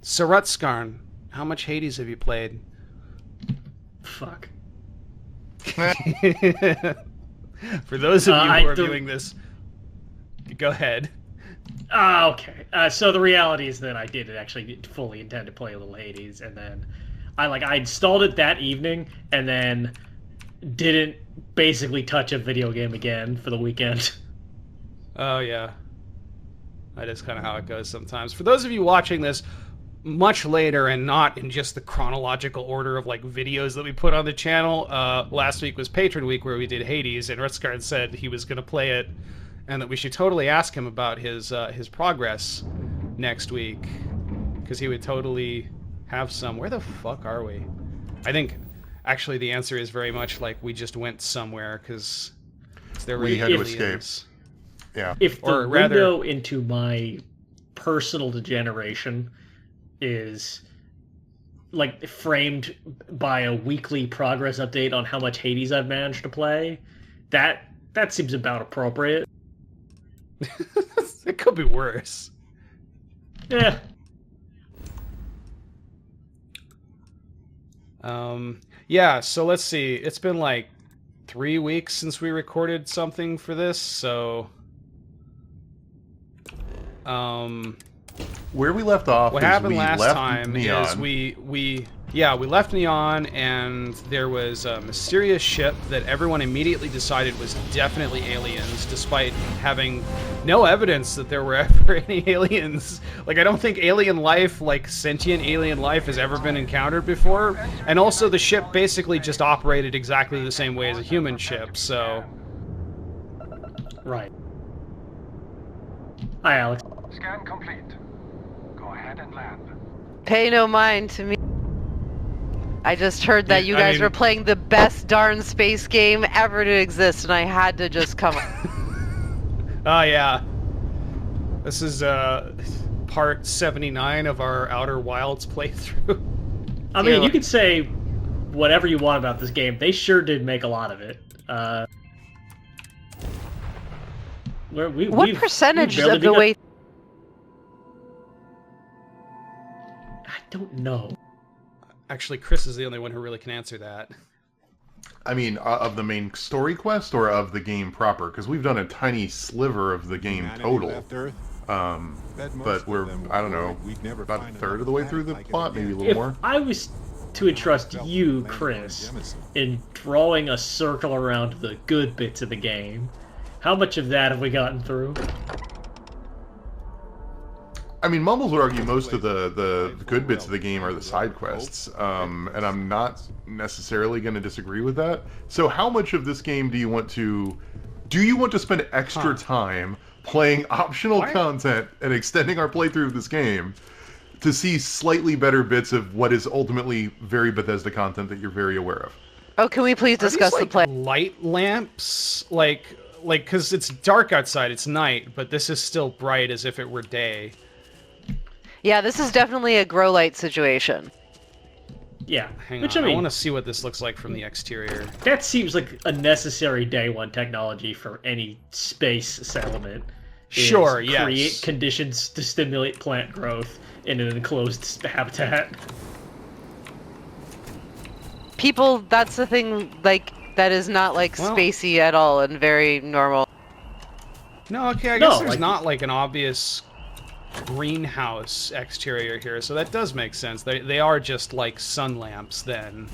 Sarutskarn, how much Hades have you played? Fuck. For those of you who are viewing this, go ahead. Okay. So the reality is that I did actually fully intend to play a little Hades, and then I installed it that evening, and then didn't basically touch a video game again for the weekend. Oh yeah, that is kind of how it goes sometimes. For those of you watching this much later and not in just the chronological order of like videos that we put on the channel, last week was Patron Week where we did Hades, and Rutsgard said he was going to play it, and that we should totally ask him about his progress next week, because he would totally have some. Where the fuck are we? I think actually the answer is very much like we just went somewhere because we had to escape. Yeah. If the window into my personal degeneration is like framed by a weekly progress update on how much Hades I've managed to play, that seems about appropriate. It could be worse. Yeah. Yeah, so let's see. It's been like 3 weeks since we recorded something for this, so where we left off, what happened last time is we left Neon, and there was a mysterious ship that everyone immediately decided was definitely aliens, despite having no evidence that there were ever any aliens. Like, I don't think alien life, like sentient alien life, has ever been encountered before. And also the ship basically just operated exactly the same way as a human ship, so... Right. Hi, Alex. Scan complete. Go ahead and land. Pay no mind to me. I just heard that you guys were playing the best darn space game ever to exist, and I had to just come. Oh yeah. This is part 79 of our Outer Wilds playthrough. I mean, you could say whatever you want about this game. They sure did make a lot of it. What percentage of the way? I don't know. Actually, Chris is the only one who really can answer that. I mean, of the main story quest or of the game proper? Because we've done a tiny sliver of the game total. But we're, I don't know, about a third of the way through the plot, maybe a little more. If I was to entrust you, Chris, in drawing a circle around the good bits of the game, how much of that have we gotten through? I mean, Mumbles would argue most of the good bits of the game are the side quests, and I'm not necessarily going to disagree with that. So how much of this game do you want to spend extra time playing optional content and extending our playthrough of this game to see slightly better bits of what is ultimately very Bethesda content that you're very aware of? Oh, can we please discuss the play? Light lamps? Like, because it's dark outside, it's night, but this is still bright as if it were day. Yeah, this is definitely a grow light situation. Yeah, Hang on, I want to see what this looks like from the exterior. That seems like a necessary day one technology for any space settlement. Sure, yes. Create conditions to stimulate plant growth in an enclosed habitat. People, that's the thing, like, that is not, like, spacey at all and very normal. No, okay, I guess there's not, like, an obvious greenhouse exterior here, so that does make sense. They are just like sun lamps then,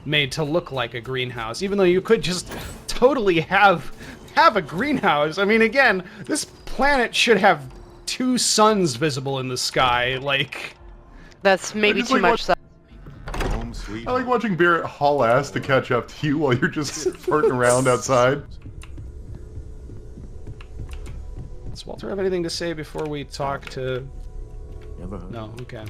made to look like a greenhouse, even though you could just totally have a greenhouse. I mean, again, this planet should have 2 suns visible in the sky, like... That's maybe too much. I like watching Barrett haul ass to catch up to you while you're just farting around outside. Does Walter have anything to say before we talk to... No, okay.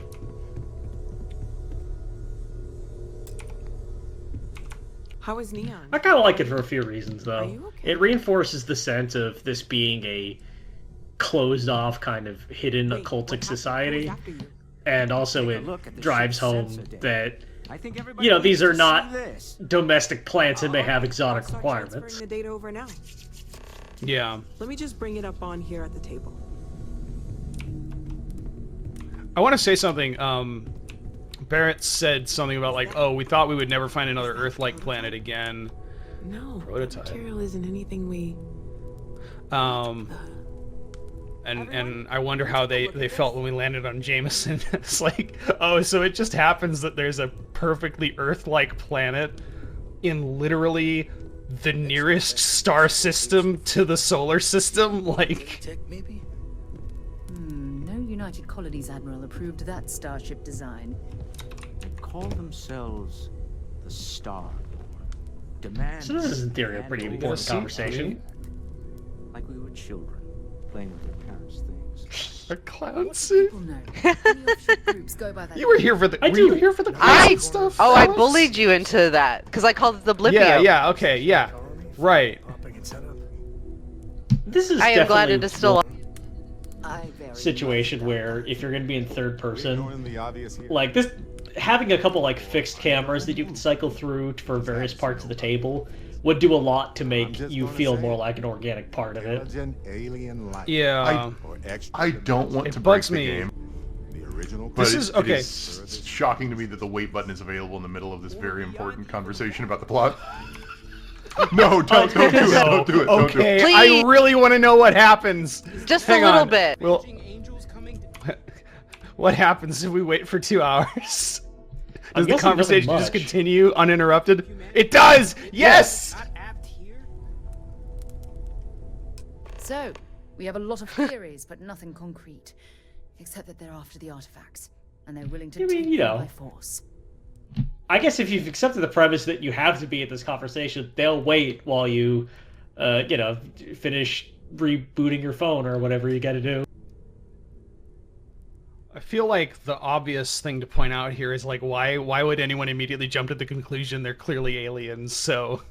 How is Neon? I kind of like it for a few reasons, though. Are you okay? It reinforces the sense of this being a closed-off, kind of hidden occultic society. And also it drives home that, you know, these are not domestic plants and may have exotic requirements. The data over now. Yeah. Let me just bring it up on here at the table. I want to say something. Barrett said something about like, oh, we thought we would never find another Earth-like planet again. No, Prototype. material isn't anything we... And I wonder how they felt when we landed on Jameson. It's like, oh, so it just happens that there's a perfectly Earth-like planet in literally the nearest star system to the solar system? Like... maybe? No United Colonies Admiral approved that starship design. They call themselves the Starborn. Demand. So this is in theory a pretty important conversation. Like we were children, playing with their parents' things. A clown suit? People know. Many offshoot groups go by that. You were here for the. Were you here for the I clown stuff? Oh, I Alice? bullied you into that because I called it the Blipio. Yeah, yeah, okay, yeah, right. This is I am glad definitely it is still. a situation where if you're going to be in third person, like this, having a couple like fixed cameras that you can cycle through for various parts of the table would do a lot to make you feel more like an organic part of it. Yeah. I don't want It to break bugs the me. game. But This is okay. It's shocking to me that the wait button is available in the middle of this very important conversation about the plot. No, don't do it. Don't do it. Don't do Okay, it. I Please. really want to know what happens. Just Hang a little on. bit. Well, what happens if we wait for 2 hours? Does the guessing conversation nothing just much. continue uninterrupted? It does! Yes! So, we have a lot of theories, but nothing concrete. Except that they're after the artifacts, and they're willing to I mean, take you them know. by force. I guess if you've accepted the premise that you have to be at this conversation, they'll wait while you, finish rebooting your phone or whatever you got to do. I feel like the obvious thing to point out here is like, why would anyone immediately jump to the conclusion they're clearly aliens? So,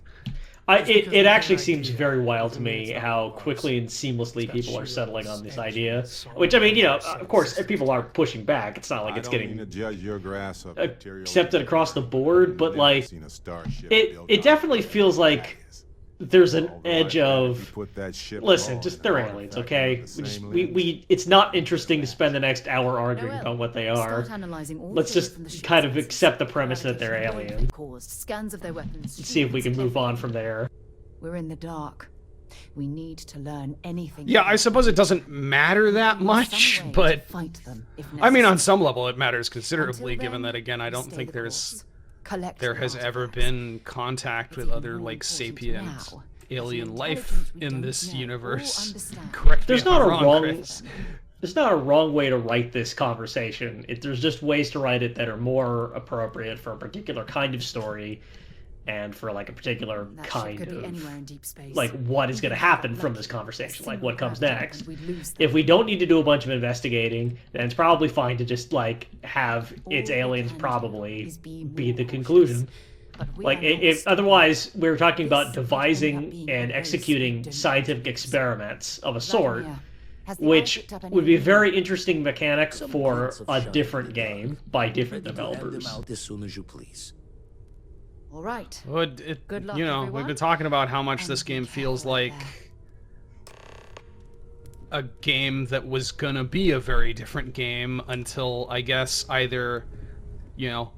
It actually seems very wild to me how quickly and seamlessly people are settling on this idea. Which, I mean, of course, people are pushing back. It's not like it's getting accepted across the board, but like, it definitely feels like there's an edge of, listen, just they're aliens, okay? It's not interesting to spend the next hour arguing about what they are. Start analyzing all Let's things just from the ship's kind of sensors, accept the premise that they're eradication alien. caused, scans of their weapons, See if we can move on from there. We're in the dark. We need to learn anything. yeah, I suppose it doesn't matter that much, but fight them if I mean, on necessary. some level, it matters considerably, Until given then, that, again, I we don't stay think the there's course. Collect there the has ever artifacts. been contact It's with even other more like important sapient now, alien the life intelligence we in don't this know or universe. understand. Correct There's me if not I'm a wrong. Chris. There's not a wrong way to write this conversation. There's just ways to write it that are more appropriate for a particular kind of story, and for like a particular That ship kind could be of anywhere in deep space. like what is going to Even if happen we're from lucky, this conversation, a like what comes single next. craft and we'd lose them. If we don't need to do a bunch of investigating, then it's probably fine to just like have its All we aliens can do probably is be be the more conclusion. cautious. But we Like, are not if stupid. otherwise, we're talking about This could end up devising being and a very executing stupid scientific device. experiments of a sort, Vladimir, has the eye which picked up any would be a alien? very interesting mechanic for hints of a shiny different in the dark. game by different Ready to hand them developers. out as soon as you please. All right. Well, Good luck, we've everyone. been talking about how much this And be game feels careful out like there. a game that was gonna be a very different game until, I guess, either,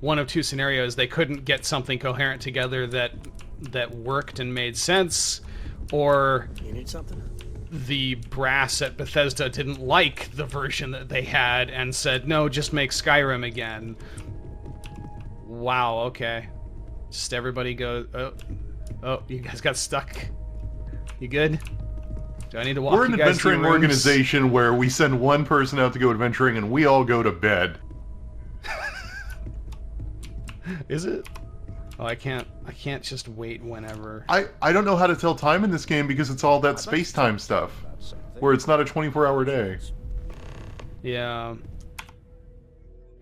one of two scenarios. They couldn't get something coherent together that worked and made sense, or You need something? the brass at Bethesda didn't like the version that they had and said, no, just make Skyrim again. Wow, okay. Just everybody go, oh, you guys got stuck. You good? Do I need to walk We're an you guys through adventuring rooms? organization where we send one person out to go adventuring and we all go to bed. Is it? Oh, I can't just wait whenever. I don't know how to tell time in this game because it's all that space-time stuff, where it's not a 24-hour day. Yeah.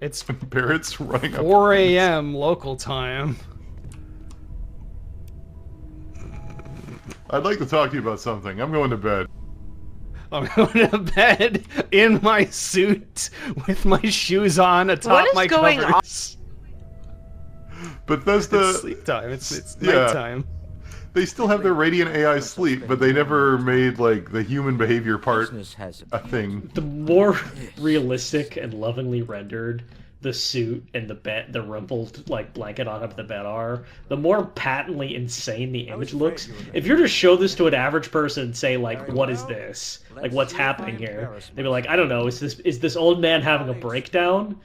It's Barrett's running up. 4 a.m. local time. I'd like to talk to you about something. I'm going to bed. I'm going to bed in my suit with my shoes on atop What is my going covers. Bethesda. It's sleep time. It's Yeah. nighttime. They still have their Radiant AI sleep, but they never made like the human behavior part a thing. The more realistic and lovingly rendered the suit and the rumpled like blanket on top of the bed are, the more patently insane the image looks. If you were to show this to an average person and say like, "What is this? Like, what's happening here?" They'd be like, "I don't know. Is this old man having a breakdown?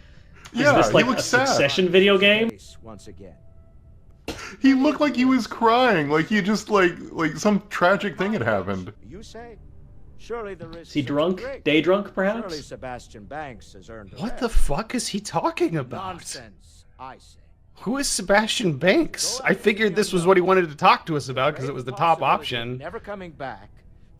Is this like a Succession video game?" Once again. He looked like he was crying, like he just like some tragic thing had happened. You say? Surely the risk Is he drunk? Day drunk, perhaps? Surely Sebastian Banks has earned a What the rest. fuck is he talking about? Nonsense, I say. Who is Sebastian Banks? I figured this was what he wanted to talk to us about because it was the top option. Never coming back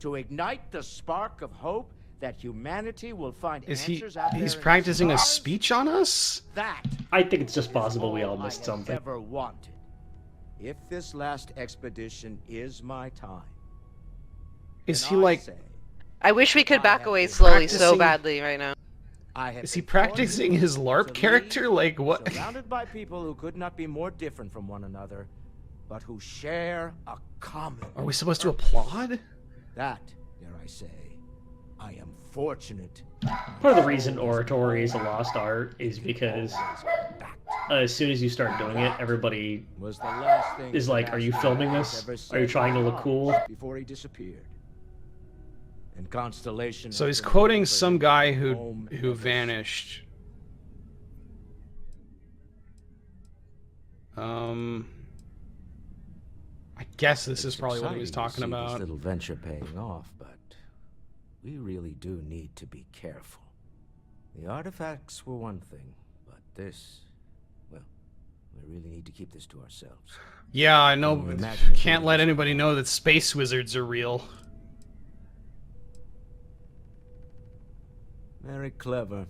to ignite the spark of hope that humanity will find Is he? answers out there He's in practicing a stars? speech on us? That I think it's just possible we is all all missed I have something. ever wanted. If this last expedition is my time, Is then he I like? say I wish we could I back have away been slowly so practicing- badly right now. I have Is he been practicing his fortunate LARP to character? lead, Like what? surrounded by people who could not be more different from one another, but who share a common. Are we supposed to applaud? That, dare I say, I am fortunate. Part of the reason oratory is a lost art is because as soon as you start doing it, everybody Was the last thing is like, "Are you Sebastian filming Banks this? ever Are you said trying to to look us cool?" Before he disappeared. And Constellation. So has he's been quoting for some his guy home who ever since. vanished. I guess this is probably what he was talking This about. little venture paying off, but we really do need to be careful. The artifacts were one thing, but this, well, we really need to keep this to ourselves. Yeah, I know. Can you imagine if Can't it let was- anybody know that space wizards are real. Very clever,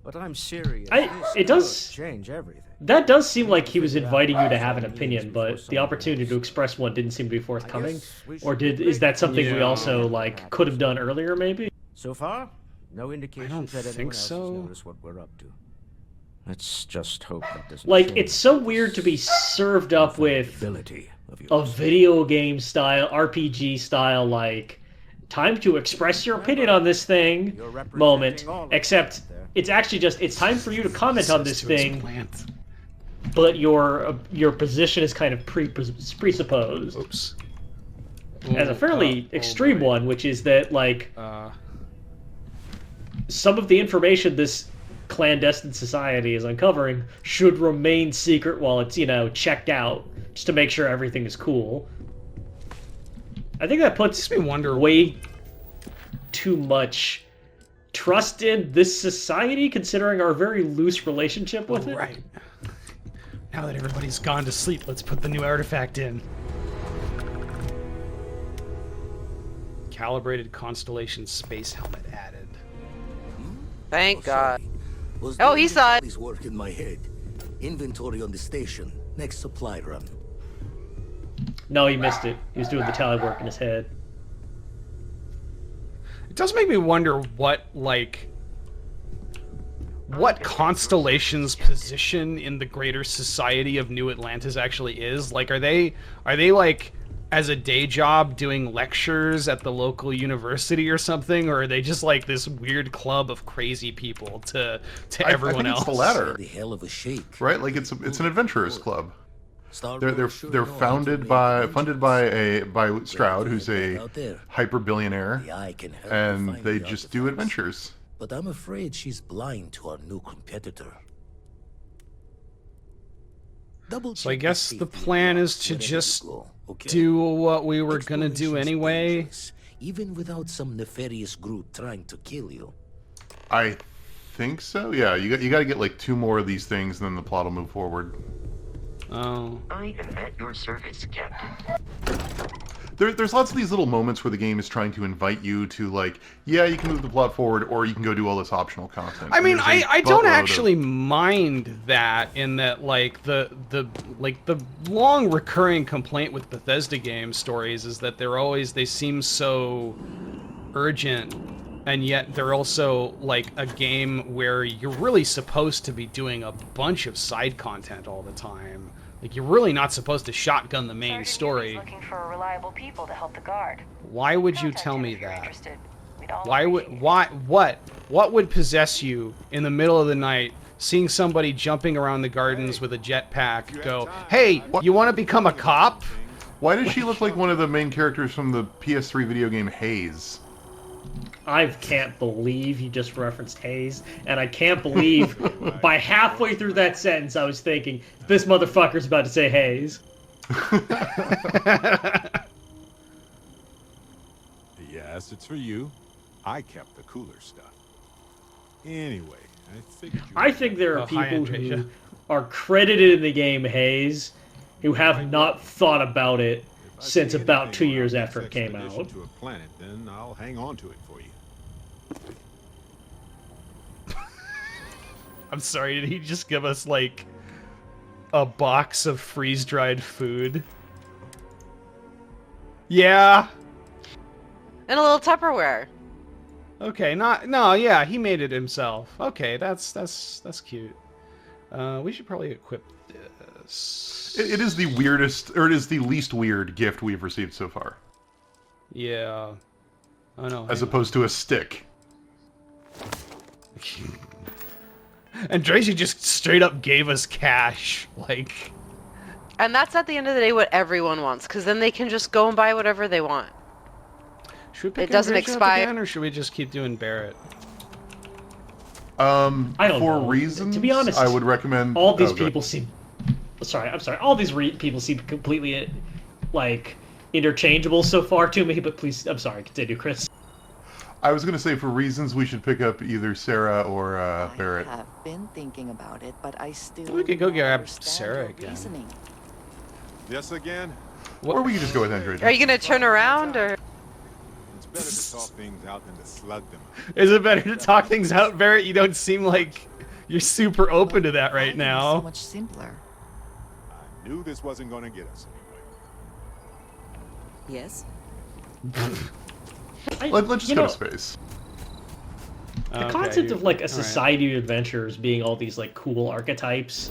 but I'm serious. It This does- could change everything. That does seem like he was inviting you to have an opinion, but the opportunity to express one didn't seem to be forthcoming. guess we Or should is that something we Yeah. also like could have done earlier, maybe? So far, no indications that think anyone else so. has noticed what we're up to. Let's just hope that doesn't Like, change it's so weird to be served up with ability of a yours. video game style, RPG style, like, time to express your opinion on this thing You're representing moment, all of us except out there. it's actually just, it's time for you to comment on this To his thing, plant. but your position is kind of presupposed. Oops. As a fairly extreme boy. one, which is that, like, Uh, some of the information this clandestine society is uncovering should remain secret while it's, checked out, just to make sure everything is cool. I think that puts makes me wonder. way too much trust in this society, considering our very loose relationship with it. Right. Now that everybody's gone to sleep, let's put the new artifact in. Calibrated Constellation space helmet added. Thank God. Was Oh, he saw it. This work in my head. Inventory on the station. Next supply run. No, he missed it. He was doing the tally work in his head. It does make me wonder what Constellation's position in the greater society of New Atlantis actually is. Like, are they like as a day job doing lectures at the local university or something, or are they just like this weird club of crazy people to everyone I think else? It's the latter, The hell of a shake. right? Like it's an adventurers club. Starborn They're sure they're know how to funded make by adventures. by Stroud, who's a Out there. hyper billionaire, The eye can help and you find they the just do artifacts. adventures. But I'm afraid she's blind to our new competitor. Double So I check guess the the safety plan lock is to wherever you just go, okay? do what we were gonna do Exploration's anyway. dangerous, even without some nefarious group trying to kill you. I think so. Yeah, you got to get like 2 more of these things, and then the plot will move forward. Oh. I am at your service, Captain. There's lots of these little moments where the game is trying to invite you to, like, yeah, you can move the plot forward, or you can go do all this optional content. I mean, And there's a I don't buttload actually of- mind that, in that, like, the long recurring complaint with Bethesda game stories is that they seem so urgent, and yet they're also like a game where you're really supposed to be doing a bunch of side content all the time. Like, you're really not supposed to shotgun the main story. Looking for reliable people to help the guard. Why would you tell me that? What would possess you in the middle of the night, seeing somebody jumping around the gardens with a jetpack, go, hey, you want to become a cop? Why does she look like one of the main characters from the PS3 video game Haze? I can't believe you just referenced Haze, and I can't believe by halfway through that sentence I was thinking, this motherfucker's about to say Haze. Yes, it's for you. I kept the cooler stuff. Anyway, I think there are people who are credited in the game Haze who have not thought about it since about 2 years after it came out. To a planet, then I'll hang on to it for you. I'm sorry, did he just give us, like, a box of freeze-dried food? Yeah. And a little Tupperware. Okay, no, yeah, he made it himself. Okay, that's cute. We should probably equip this. It is the weirdest, or it is the least weird gift we've received so far. Yeah. Oh no. As opposed to a stick. And Tracy just straight up gave us cash, like. And that's at the end of the day what everyone wants, because then they can just go and buy whatever they want. Should we pick it doesn't Andreja up expire, again, or should we just keep doing Barrett? I don't for know. reasons, to be honest, I would recommend all these people seem. Sorry, I'm sorry. All these people seem completely like interchangeable so far to me. But please, I'm sorry. Continue, Chris. I was going to say, for reasons, we should pick up either Sarah or Barrett. I have been thinking about it, but I still. We could go grab understand Sarah your again. reasoning. Yes, again? Or we could just go with Andreja. Are you gonna turn around, or? It's better to talk things out than to slug them. Is it better to talk things out, Barrett? You don't seem like you're super open to that right now. So much simpler. I knew this wasn't going to get us anyway. Yes. Let's just go to space. The concept of like a society of adventurers being all these like cool archetypes,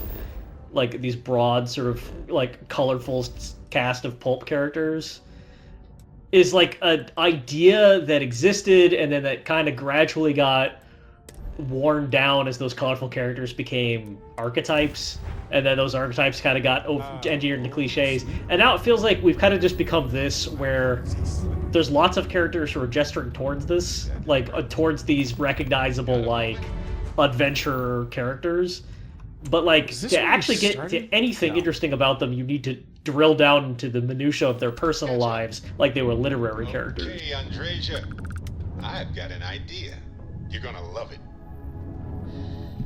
like these broad sort of like colorful cast of pulp characters, is like an idea that existed and then that kind of gradually got worn down as those colorful characters became archetypes, and then those archetypes kind of got engineered into cliches, and now it feels like we've kind of just become this where there's lots of characters who are gesturing towards this, like towards these recognizable like adventurer characters, but like to actually get to anything interesting about them, you need to drill down into the minutia of their personal lives like they were literary characters. Hey, Andreja, I've got an idea. You're gonna love it.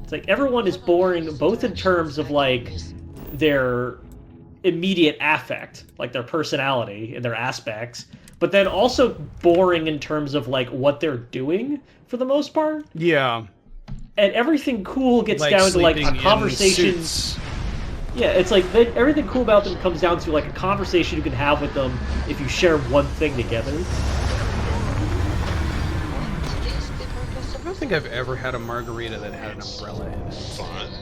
It's like everyone is boring, both in terms of like their immediate affect, like their personality and their aspects, but then also boring in terms of like what they're doing for the most part. Yeah. And everything cool gets like down to like a sleeping in conversation. suits. Yeah, it's like everything cool about them comes down to like a conversation you can have with them if you share one thing together. I don't think I've ever had a margarita that had an umbrella in it. Fun.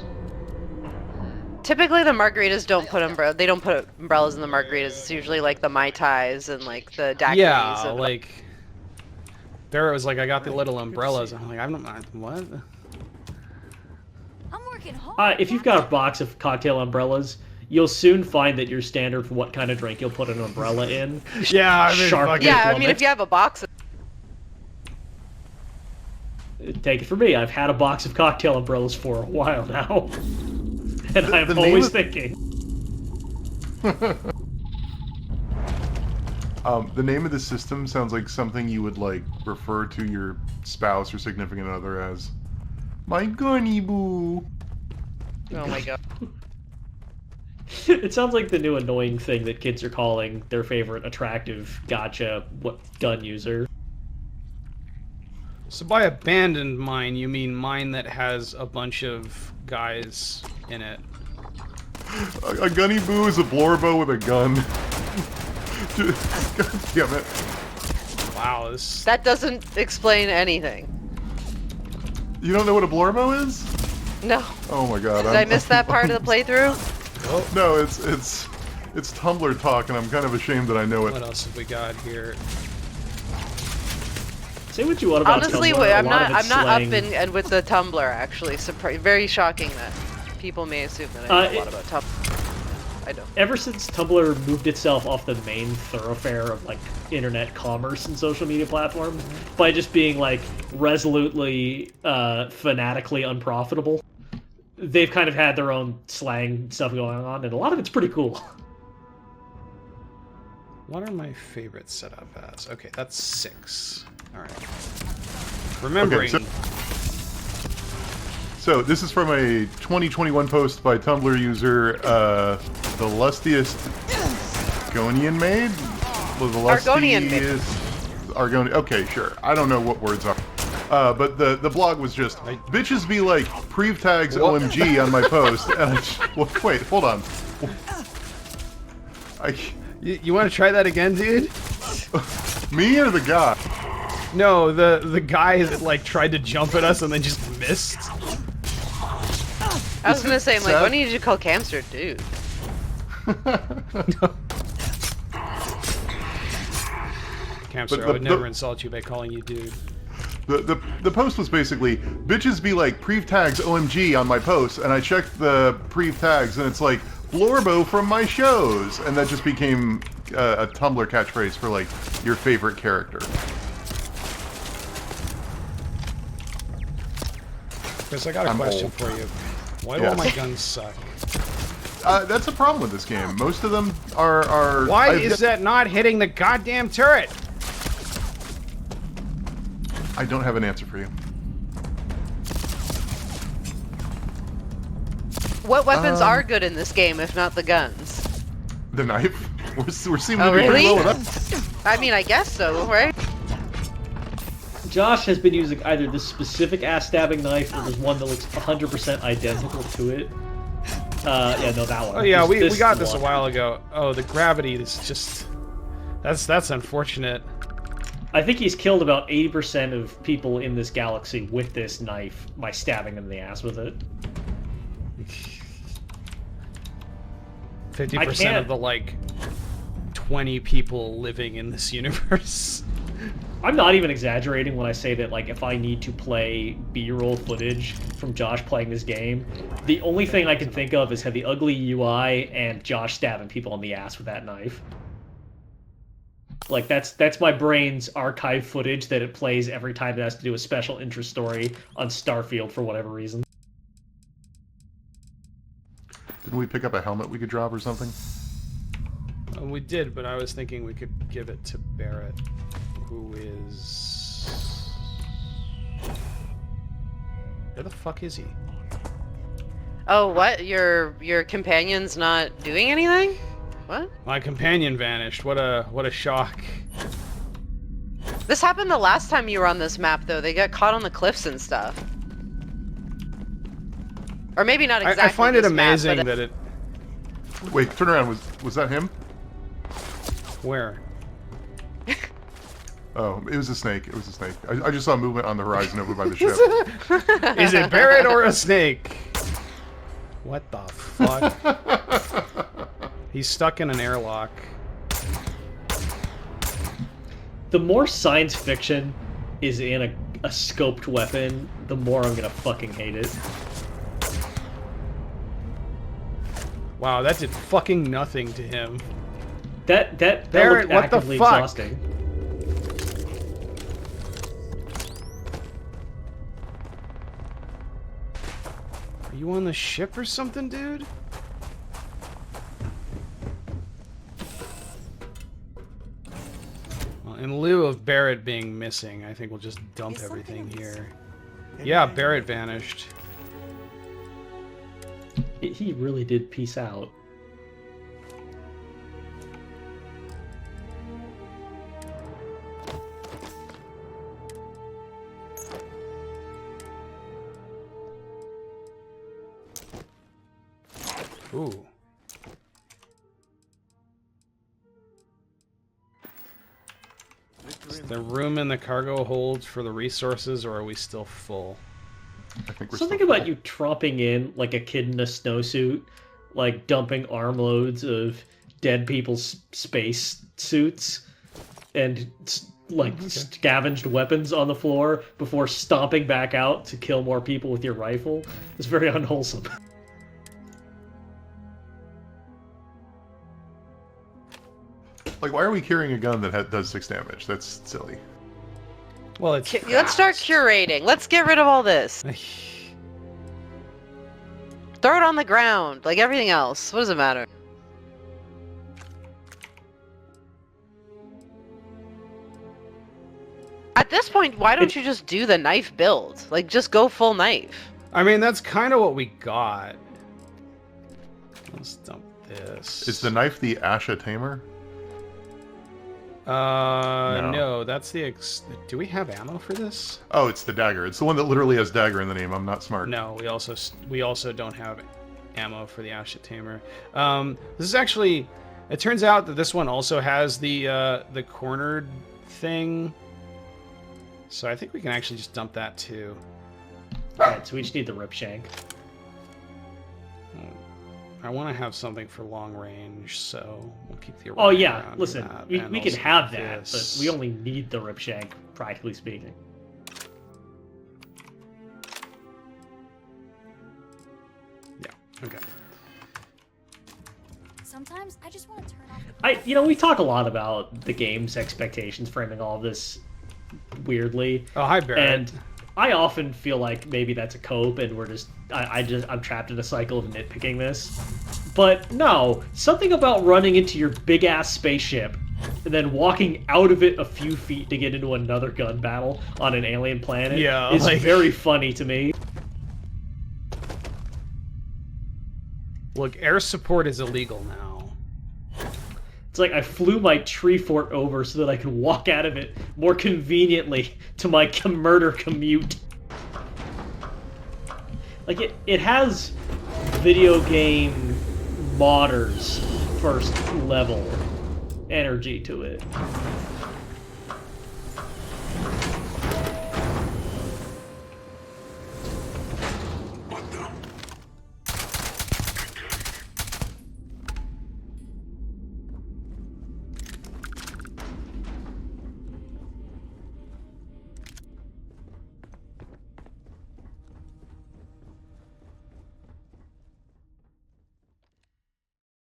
Typically, the margaritas don't put They don't put umbrellas in the margaritas. It's usually like the Mai Tais and like the daiquiris. Yeah, like Barrett was like, I got the little umbrellas. I'm like, I'm not. What? I'm working hard. If you've got a box of cocktail umbrellas, you'll soon find that your standard for what kind of drink you'll put an umbrella in. Yeah, I mean, sharply I mean, if you have a box. Take it from me, I've had a box of cocktail umbrellas for a while now. And I'm always thinking. The name of the system sounds like something you would like refer to your spouse or significant other as. My Guniibuu. Oh my god. It sounds like the new annoying thing that kids are calling their favorite attractive gotcha gun user. So by abandoned mine, you mean mine that has a bunch of guys in it. A Guniibuu is a blorbo with a gun. God damn it. Wow, this... That doesn't explain anything. You don't know what a blorbo is? No. Oh my god. Did I miss that part of the playthrough? No, it's Tumblr talk, and I'm kind of ashamed that I know it. What else have we got here? Say what you want about honestly, Tumblr. I'm not up and with the Tumblr actually. Very shocking that people may assume that I know a lot about Tumblr. I don't. Ever since Tumblr moved itself off the main thoroughfare of like internet commerce and social media platforms by just being like resolutely, fanatically unprofitable, they've kind of had their own slang stuff going on, and a lot of it's pretty cool. What are my favorites set up as? Okay, that's 6. All right. Remembering. Okay, so this is from a 2021 post by Tumblr user, the lustiest Argonian maid? Argonian maid. Argonian. Okay, sure. I don't know what words are. But the blog was just, bitches be like, Prev tags OMG on my post. And wait, hold on. You want to try that again, dude? Me or the guy? No, the guy that like tried to jump at us and then just missed. I was gonna say, I'm like, why don't you just call Camster, dude? Camster, I would never insult you by calling you dude. The post was basically, bitches be like, Prev tags OMG on my post, and I checked the Prev tags, and it's like, blorbo from my shows, and that just became a Tumblr catchphrase for like, your favorite character. Chris, I got a question for you. Why do all my guns suck? That's a problem with this game. Most of them are... Why is that not hitting the goddamn turret? I don't have an answer for you. What weapons are good in this game, if not the guns? The knife? We're seeming Oh, to be pretty really? low with that. I mean, I guess so, right? Josh has been using either this specific ass-stabbing knife or there's one that looks 100% identical to it. Yeah, no, that one. Oh yeah, we got this a while ago. Oh, the gravity is just... That's unfortunate. I think he's killed about 80% of people in this galaxy with this knife by stabbing them in the ass with it. 50% of the, like, 20 people living in this universe. I'm not even exaggerating when I say that, like, if I need to play B-roll footage from Josh playing this game, the only thing I can think of is the ugly UI and Josh stabbing people in the ass with that knife. Like, that's my brain's archive footage that it plays every time it has to do a special interest story on Starfield for whatever reason. Didn't we pick up a helmet we could drop or something? We did, but I was thinking we could give it to Barrett, who is... Where the fuck is he? Oh, what? Your companion's not doing anything? What? My companion vanished. What a shock. This happened the last time you were on this map, though. They got caught on the cliffs and stuff. Or maybe not exactly. I find it this map, amazing but that it... Wait, turn around. Was that him? Where? Oh, it was a snake. It was a snake. I just saw movement on the horizon over by the ship. Is it Barrett or a snake? What the fuck? He's stuck in an airlock. The more science fiction is in a scoped weapon, the more I'm gonna fucking hate it. Wow, that did fucking nothing to him. That Barrett, looked what the actively fuck? exhausting. Are you on the ship or something, dude? Well, in lieu of Barrett being missing, I think we'll just dump everything here. Yeah, Barrett vanished. He really did peace out. Ooh. Is there room in the cargo holds for the resources, or are we still full? I think we're Something still about you tromping in like a kid in a snowsuit like dumping armloads of dead people's space suits and like scavenged weapons on the floor before stomping back out to kill more people with your rifle. It's very unwholesome. Like, why are we carrying a gun that does 6 damage? That's silly. Well, it's let's start curating. Let's get rid of all this. Throw it on the ground, like everything else. What does it matter? At this point, why don't you just do the knife build? Like, just go full knife. I mean, that's kind of what we got. Let's dump this. Is the knife the Asha Tamer? No, that's the do we have ammo for this? Oh, it's the dagger. It's the one that literally has dagger in the name. I'm not smart. No, we also don't have ammo for the Asha Tamer. This is actually, it turns out that this one also has the cornered thing. So I think we can actually just dump that too. Alright, so we just need the rip shank. I want to have something for long range, so we'll keep the. Oh yeah, listen, we can have that, but we only need the rip shank, practically speaking. Yeah. Okay. Sometimes I just want to turn off. We talk a lot about the game's expectations framing all of this weirdly. Oh, hi, Barrett. And I often feel like maybe that's a cope, and I'm trapped in a cycle of nitpicking this. But no, something about running into your big ass spaceship and then walking out of it a few feet to get into another gun battle on an alien planet is very funny to me. Look, air support is illegal now. It's like I flew my tree fort over so that I could walk out of it more conveniently to my murder commute. Like, it has video game modders first level energy to it.